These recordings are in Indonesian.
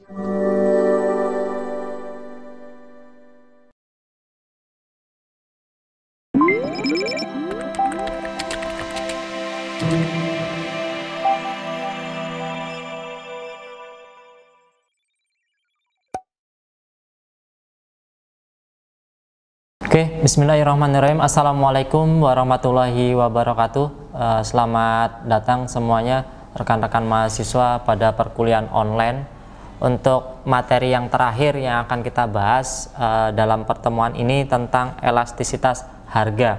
Oke, bismillahirrahmanirrahim. Assalamualaikum warahmatullahi wabarakatuh. Selamat datang semuanya rekan-rekan mahasiswa pada perkuliahan online. Untuk materi yang terakhir yang akan kita bahas dalam pertemuan ini tentang elastisitas harga.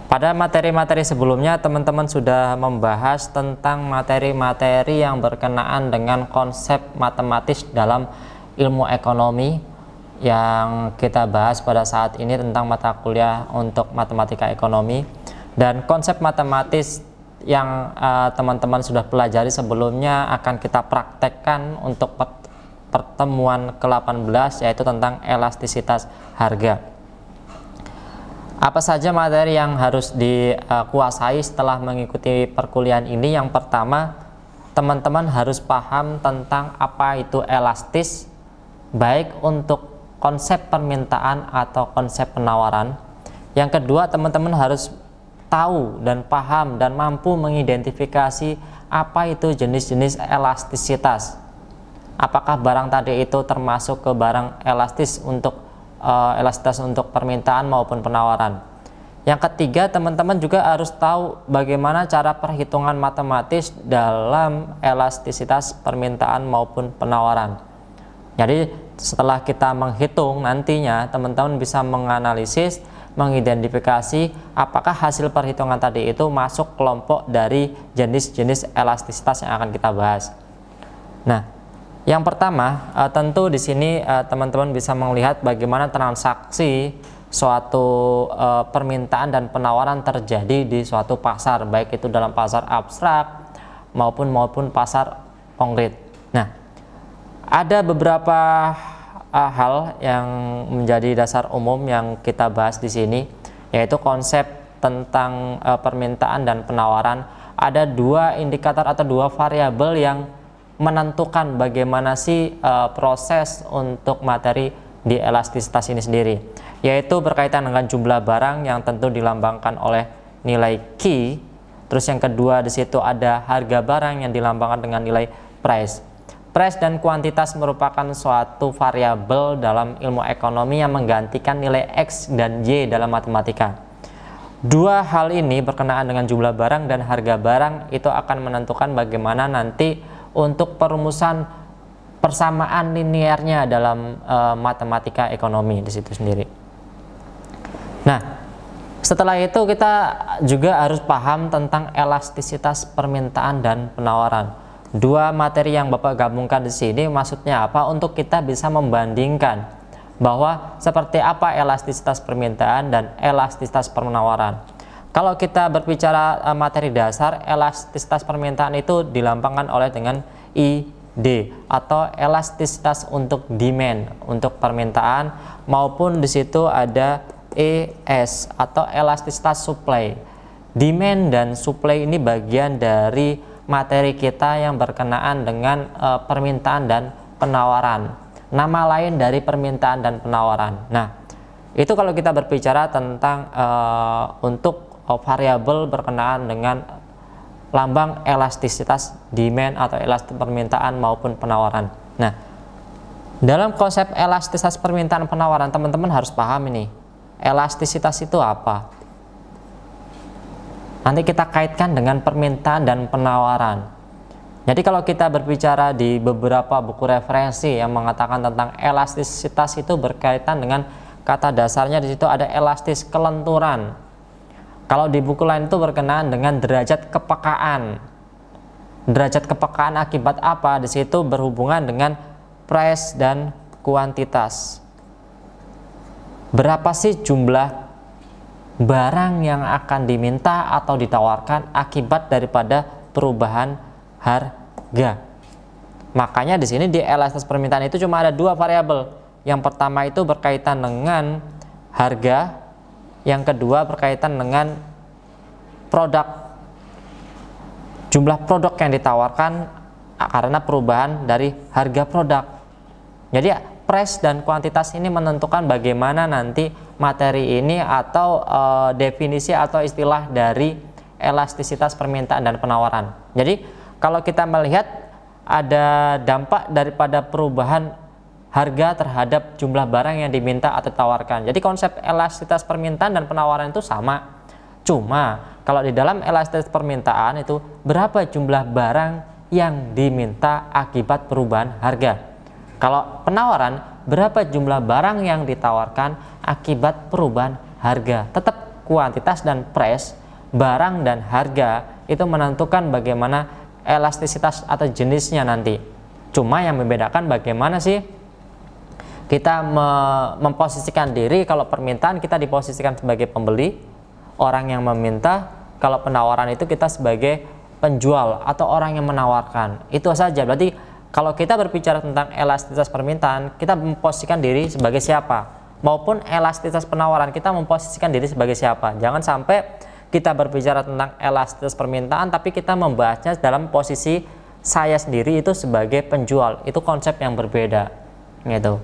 Pada materi-materi sebelumnya teman-teman sudah membahas tentang materi-materi yang berkenaan dengan konsep matematis dalam ilmu ekonomi yang kita bahas pada saat ini tentang mata kuliah untuk matematika ekonomi, dan konsep matematis yang teman-teman sudah pelajari sebelumnya akan kita praktekkan untuk pertemuan ke-18, yaitu tentang elastisitas harga. Apa saja materi yang harus dikuasai setelah mengikuti perkuliahan ini? Yang pertama, teman-teman harus paham tentang apa itu elastis, baik untuk konsep permintaan atau konsep penawaran. Yang kedua, teman-teman harus tahu dan paham dan mampu mengidentifikasi apa itu jenis-jenis elastisitas. Apakah barang tadi itu termasuk ke barang elastis untuk permintaan maupun penawaran. Yang ketiga, teman-teman juga harus tahu bagaimana cara perhitungan matematis dalam elastisitas permintaan maupun penawaran. Jadi setelah kita menghitung, nantinya teman-teman bisa menganalisis, mengidentifikasi apakah hasil perhitungan tadi itu masuk kelompok dari jenis-jenis elastisitas yang akan kita bahas. Nah, yang pertama tentu di sini teman-teman bisa melihat bagaimana transaksi suatu permintaan dan penawaran terjadi di suatu pasar, baik itu dalam pasar abstrak maupun pasar konkret. Nah, ada beberapa hal yang menjadi dasar umum yang kita bahas di sini, yaitu konsep tentang permintaan dan penawaran. Ada dua indikator atau dua variabel yang menentukan bagaimana sih proses untuk materi di elastisitas ini sendiri, yaitu berkaitan dengan jumlah barang yang tentu dilambangkan oleh nilai Q. Terus yang kedua, di situ ada harga barang yang dilambangkan dengan nilai price. Price dan kuantitas merupakan suatu variabel dalam ilmu ekonomi yang menggantikan nilai X dan Y dalam matematika. Dua hal ini berkenaan dengan jumlah barang dan harga barang itu akan menentukan bagaimana nanti untuk perumusan persamaan linearnya dalam matematika ekonomi di situ sendiri. Nah, setelah itu kita juga harus paham tentang elastisitas permintaan dan penawaran. Dua materi yang Bapak gabungkan di sini maksudnya apa? Untuk kita bisa membandingkan bahwa seperti apa elastisitas permintaan dan elastisitas penawaran. Kalau kita berbicara materi dasar, elastisitas permintaan itu dilambangkan oleh dengan ID atau elastisitas untuk demand, untuk permintaan, maupun di situ ada ES atau elastisitas supply. Demand dan supply ini bagian dari materi kita yang berkenaan dengan permintaan dan penawaran, nama lain dari permintaan dan penawaran. Nah, itu kalau kita berbicara tentang untuk variabel berkenaan dengan lambang elastisitas demand atau elastisitas permintaan maupun penawaran. Nah, dalam konsep elastisitas permintaan penawaran, teman-teman harus paham ini, elastisitas itu apa. Nanti kita kaitkan dengan permintaan dan penawaran. Jadi kalau kita berbicara di beberapa buku referensi yang mengatakan tentang elastisitas itu berkaitan dengan kata dasarnya, di situ ada elastis kelenturan. Kalau di buku lain itu berkenaan dengan derajat kepekaan. Derajat kepekaan akibat apa? Di situ berhubungan dengan price dan kuantitas. Berapa sih jumlah barang yang akan diminta atau ditawarkan akibat daripada perubahan harga. Makanya di sini di elastisitas permintaan itu cuma ada dua variabel. Yang pertama itu berkaitan dengan harga, yang kedua berkaitan dengan produk. Jumlah produk yang ditawarkan karena perubahan dari harga produk. Jadi price dan kuantitas ini menentukan bagaimana nanti materi ini atau definisi atau istilah dari elastisitas permintaan dan penawaran. Jadi kalau kita melihat ada dampak daripada perubahan harga terhadap jumlah barang yang diminta atau ditawarkan. Jadi konsep elastisitas permintaan dan penawaran itu sama. Cuma kalau di dalam elastisitas permintaan itu berapa jumlah barang yang diminta akibat perubahan harga. Kalau penawaran, berapa jumlah barang yang ditawarkan akibat perubahan harga. Tetap kuantitas dan price, barang dan harga itu menentukan bagaimana elastisitas atau jenisnya nanti. Cuma yang membedakan bagaimana sih kita memposisikan diri. Kalau permintaan kita diposisikan sebagai pembeli, orang yang meminta. Kalau penawaran itu kita sebagai penjual atau orang yang menawarkan. Itu saja. Berarti kalau kita berbicara tentang elastisitas permintaan, kita memposisikan diri sebagai siapa, maupun elastisitas penawaran kita memposisikan diri sebagai siapa. Jangan sampai kita berbicara tentang elastisitas permintaan tapi kita membahasnya dalam posisi saya sendiri itu sebagai penjual. Itu konsep yang berbeda gitu.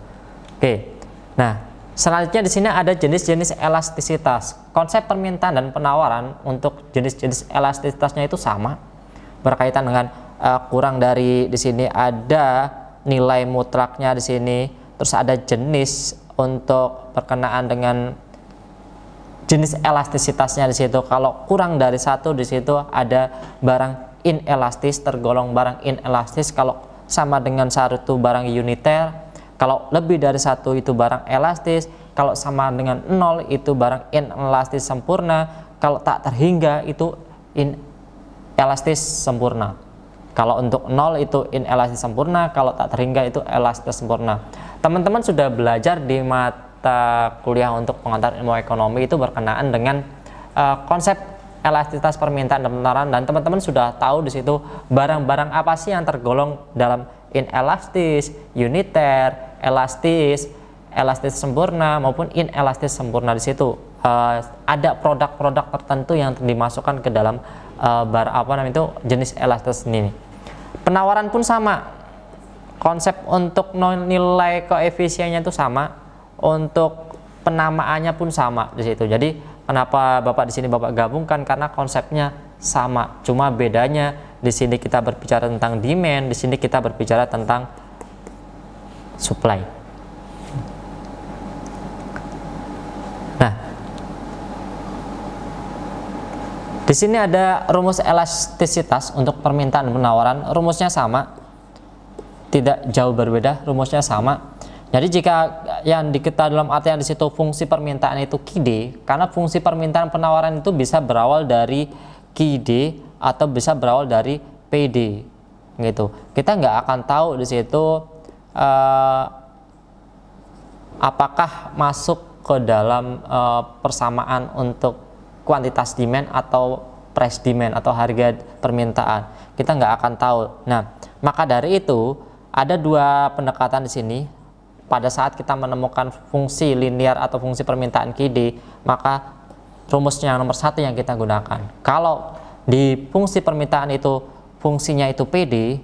Oke. Nah, selanjutnya di sini ada jenis-jenis elastisitas. Konsep permintaan dan penawaran untuk jenis-jenis elastisitasnya itu sama, berkaitan dengan kurang dari di sini ada nilai mutlaknya di sini, terus ada jenis untuk berkenaan dengan jenis elastisitasnya di situ. Kalau kurang dari satu di situ ada barang inelastis, tergolong barang inelastis. Kalau sama dengan satu barang uniter. Kalau lebih dari satu itu barang elastis. Kalau sama dengan 0 itu barang inelastis sempurna. Kalau tak terhingga itu inelastis sempurna. Kalau untuk 0 itu inelastis sempurna, kalau tak terhingga itu elastis sempurna. Teman-teman sudah belajar di mata kuliah untuk pengantar ilmu ekonomi itu berkenaan dengan konsep elastisitas permintaan dan penawaran, dan teman-teman sudah tahu di situ barang-barang apa sih yang tergolong dalam inelastis, uniter, elastis, elastis sempurna maupun inelastis sempurna. Di situ ada produk-produk tertentu yang dimasukkan ke dalam jenis elastis ini. Penawaran pun sama, konsep untuk nilai koefisiennya itu sama, untuk penamaannya pun sama di situ. Jadi kenapa Bapak di sini Bapak gabungkan, karena konsepnya sama, cuma bedanya di sini kita berbicara tentang demand, di sini kita berbicara tentang supply. Di sini ada rumus elastisitas untuk permintaan dan penawaran. Rumusnya sama, tidak jauh berbeda, rumusnya sama. Jadi jika yang diketahui dalam artian di situ fungsi permintaan itu QD, karena fungsi permintaan penawaran itu bisa berawal dari QD atau bisa berawal dari PD, gitu. Kita nggak akan tahu di situ apakah masuk ke dalam persamaan untuk kuantitas demand atau price demand atau harga permintaan. Kita nggak akan tahu. Nah, maka dari itu ada dua pendekatan di sini. Pada saat kita menemukan fungsi linear atau fungsi permintaan QD, maka rumusnya yang nomor satu yang kita gunakan. Kalau di fungsi permintaan itu fungsinya itu PD,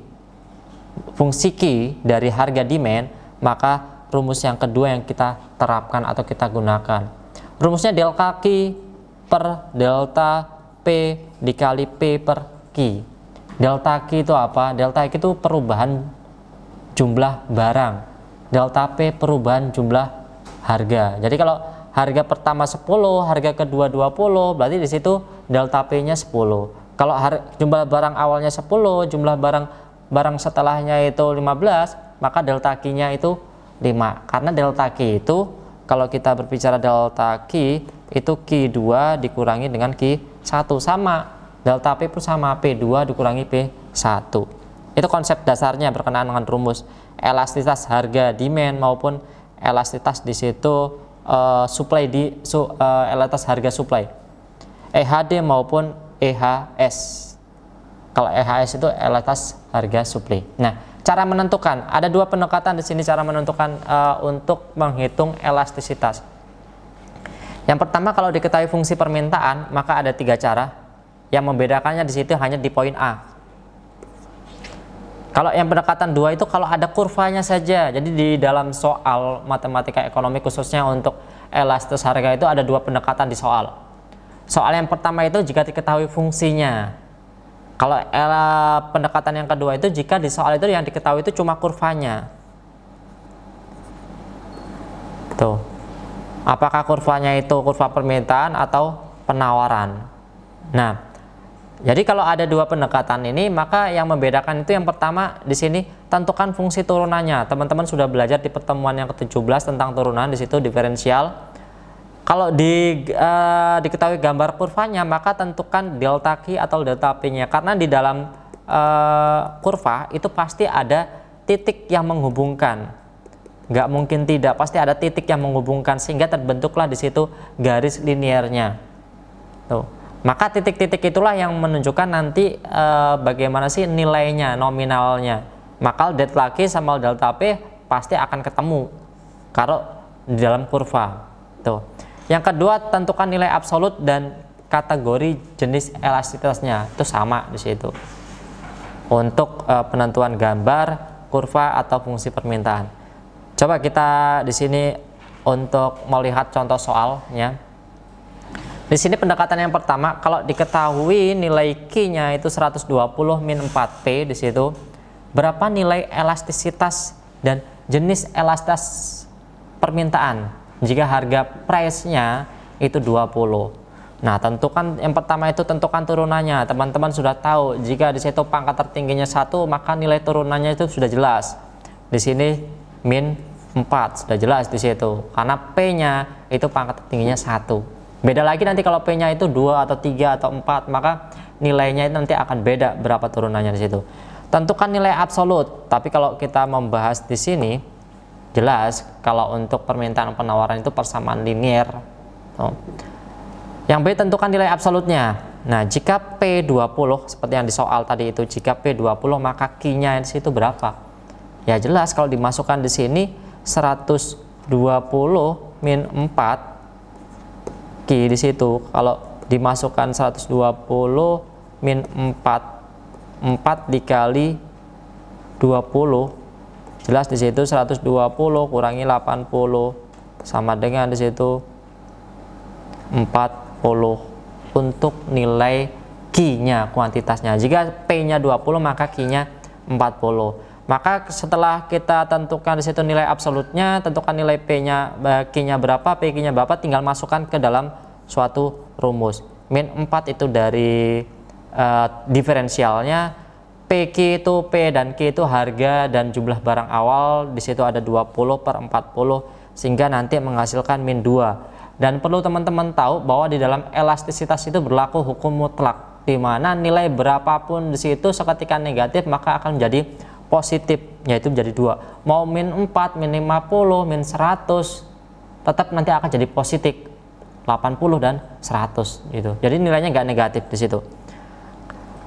fungsi Q dari harga demand, maka rumus yang kedua yang kita terapkan atau kita gunakan. Rumusnya delta Q per delta P dikali P per Q. Delta Q itu apa? Delta Q itu perubahan jumlah barang. Delta P perubahan jumlah harga. Jadi kalau harga pertama 10, harga kedua 20, berarti di situ delta P-nya 10. Kalau jumlah barang awalnya 10, jumlah barang setelahnya itu 15, maka delta Q-nya itu 5. Karena delta Q itu kalau kita berbicara delta Q itu Q2 dikurangi dengan Q1 sama, delta P pun sama, P2 dikurangi P1. Itu konsep dasarnya berkenaan dengan rumus elastisitas harga demand maupun elastisitas di situ elastisitas harga supply, EHD maupun EHS. Kalau EHS itu elastisitas harga supply. Nah, cara menentukan ada dua pendekatan di sini cara menentukan untuk menghitung elastisitas. Yang pertama, kalau diketahui fungsi permintaan, maka ada 3 cara. Yang membedakannya di situ hanya di poin A. Kalau yang pendekatan 2 itu kalau ada kurvanya saja. Jadi di dalam soal matematika ekonomi khususnya untuk elastis harga itu ada 2 pendekatan di soal. Soal yang pertama itu jika diketahui fungsinya. Kalau pendekatan yang kedua itu jika di soal itu yang diketahui itu cuma kurvanya. Tuh. Apakah kurvanya itu kurva permintaan atau penawaran? Nah, jadi kalau ada 2 pendekatan ini, maka yang membedakan itu yang pertama di sini tentukan fungsi turunannya. Teman-teman sudah belajar di pertemuan yang ke-17 tentang turunan, di situ diferensial. Kalau diketahui gambar kurvanya, maka tentukan delta Q atau delta P-nya. Karena di dalam kurva itu pasti ada titik yang menghubungkan. Nggak mungkin tidak, pasti ada titik yang menghubungkan sehingga terbentuklah di situ garis linearnya. Tuh. Maka titik-titik itulah yang menunjukkan nanti bagaimana sih nilainya, nominalnya. Maka delta Q sama delta P pasti akan ketemu kalau di dalam kurva. Tuh. Yang kedua, tentukan nilai absolut dan kategori jenis elastisitasnya. Itu sama di situ. Untuk penentuan gambar, kurva atau fungsi permintaan. Coba kita di sini untuk melihat contoh soalnya. Di sini pendekatan yang pertama, kalau diketahui nilai Q-nya itu 120 min 4P di situ, berapa nilai elastisitas dan jenis elastisitas permintaan jika harga price-nya itu 20. Nah, tentukan yang pertama itu tentukan turunannya. Teman-teman sudah tahu jika di situ pangkat tertingginya 1, maka nilai turunannya itu sudah jelas. Di sini min 4 sudah jelas di situ. Karena P-nya itu pangkat tertingginya 1. Beda lagi nanti kalau P-nya itu 2 atau 3 atau 4, maka nilainya itu nanti akan beda berapa turunannya di situ. Tentukan nilai absolut. Tapi kalau kita membahas di sini jelas kalau untuk permintaan penawaran itu persamaan linear. Yang B, tentukan nilai absolutnya. Nah, jika P20 seperti yang di soal tadi itu, jika P20 maka Q-nya di situ berapa? Ya jelas kalau dimasukkan di sini 120 min 4 Q di situ. Kalau dimasukkan 120 min 4 dikali 20, jelas di situ 120 kurangi 80 sama dengan di situ 40 untuk nilai Q-nya, kuantitasnya. Jika P-nya 20 maka Q-nya 40. Maka setelah kita tentukan di situ nilai absolutnya, tentukan nilai Q-nya berapa, P-nya berapa, tinggal masukkan ke dalam suatu rumus. Min 4 itu dari diferensialnya, PQ itu P dan Q itu harga dan jumlah barang awal, di situ ada 20 per 40 sehingga nanti menghasilkan min 2. Dan perlu teman-teman tahu bahwa di dalam elastisitas itu berlaku hukum mutlak, di mana nilai berapapun di situ seketika negatif maka akan menjadi positif, yaitu menjadi 2. Mau min 4, min 50, min 100 tetap nanti akan jadi positif 80 dan 100 gitu. Jadi nilainya nggak negatif di situ.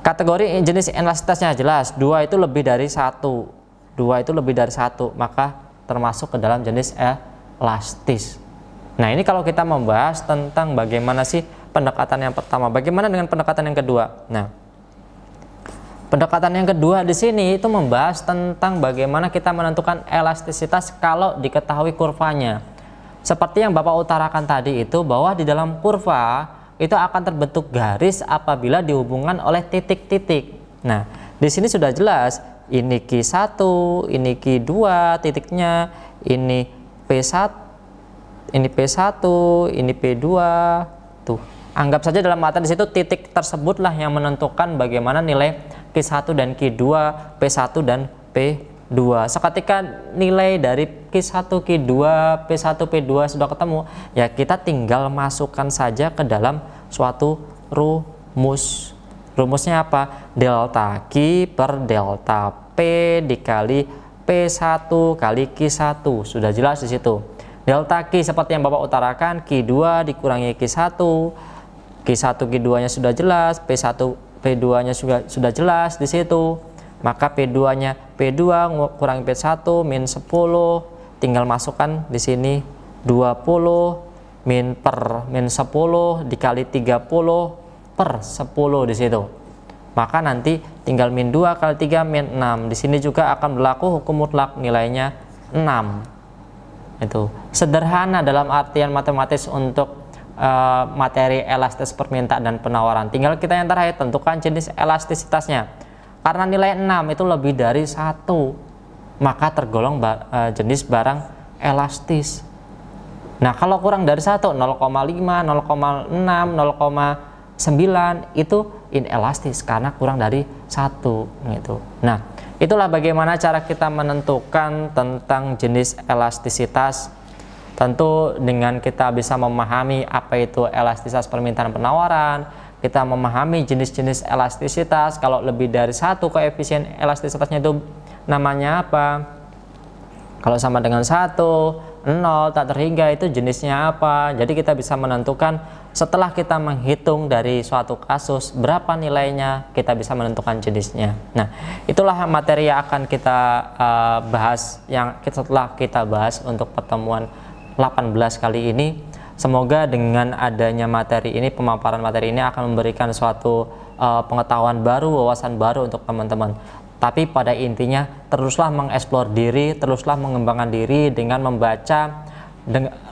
Kategori jenis elastisitasnya jelas, 2 itu lebih dari 1. 2 itu lebih dari 1, maka termasuk ke dalam jenis elastis. Nah, ini kalau kita membahas tentang bagaimana sih pendekatan yang pertama. Bagaimana dengan pendekatan yang kedua? Nah, pendekatan yang kedua di sini itu membahas tentang bagaimana kita menentukan elastisitas kalau diketahui kurvanya. Seperti yang Bapak utarakan tadi itu, bahwa di dalam kurva itu akan terbentuk garis apabila dihubungkan oleh titik-titik. Nah, di sini sudah jelas, ini Q1, ini Q2 titiknya, ini P1, ini P1, ini P2. Tuh, anggap saja dalam mata di situ titik tersebutlah yang menentukan bagaimana nilai Q1 dan Q2, P1 dan P2. Seketika nilai dari Q1, Q2, P1, P2 sudah ketemu, ya kita tinggal masukkan saja ke dalam suatu rumus. Rumusnya apa? Delta Q per delta P dikali P1 kali Q1. Sudah jelas di situ. Delta Q seperti yang Bapak utarakan, Q2 dikurangi Q1. Q1 Q2-nya sudah jelas, P1 P2-nya sudah jelas di situ. Maka P2-nya P2 kurangi P1 min 10, tinggal masukkan di sini 20 min 10 dikali 30 per 10 di situ. maka nanti tinggal min 2 kali 3 min 6. Di sini juga akan berlaku hukum mutlak, nilainya 6. Itu sederhana dalam artian matematis untuk materi elastis permintaan dan penawaran. Tinggal kita yang terakhir tentukan jenis elastisitasnya. Karena nilai 6 itu lebih dari 1, maka tergolong jenis barang elastis. Nah, kalau kurang dari 1, 0,5, 0,6, 0,9 itu inelastis karena kurang dari 1 gitu. Nah, itulah bagaimana cara kita menentukan tentang jenis elastisitas. Tentu dengan kita bisa memahami apa itu elastisitas permintaan penawaran, kita memahami jenis-jenis elastisitas. Kalau lebih dari 1 koefisien elastisitasnya itu namanya apa? Kalau sama dengan 1, 0, tak terhingga itu jenisnya apa? Jadi kita bisa menentukan setelah kita menghitung dari suatu kasus berapa nilainya, kita bisa menentukan jenisnya. Nah, itulah materi yang akan kita bahas setelah kita bahas untuk pertemuan 18 kali ini. Semoga dengan adanya materi ini, pemaparan materi ini akan memberikan suatu pengetahuan baru, wawasan baru untuk teman-teman. Tapi pada intinya teruslah mengeksplor diri, teruslah mengembangkan diri dengan membaca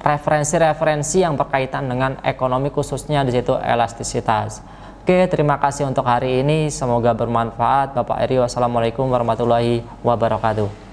referensi-referensi yang berkaitan dengan ekonomi, khususnya di situ elastisitas. Oke, terima kasih untuk hari ini. Semoga bermanfaat. Bapak Eri, wassalamualaikum warahmatullahi wabarakatuh.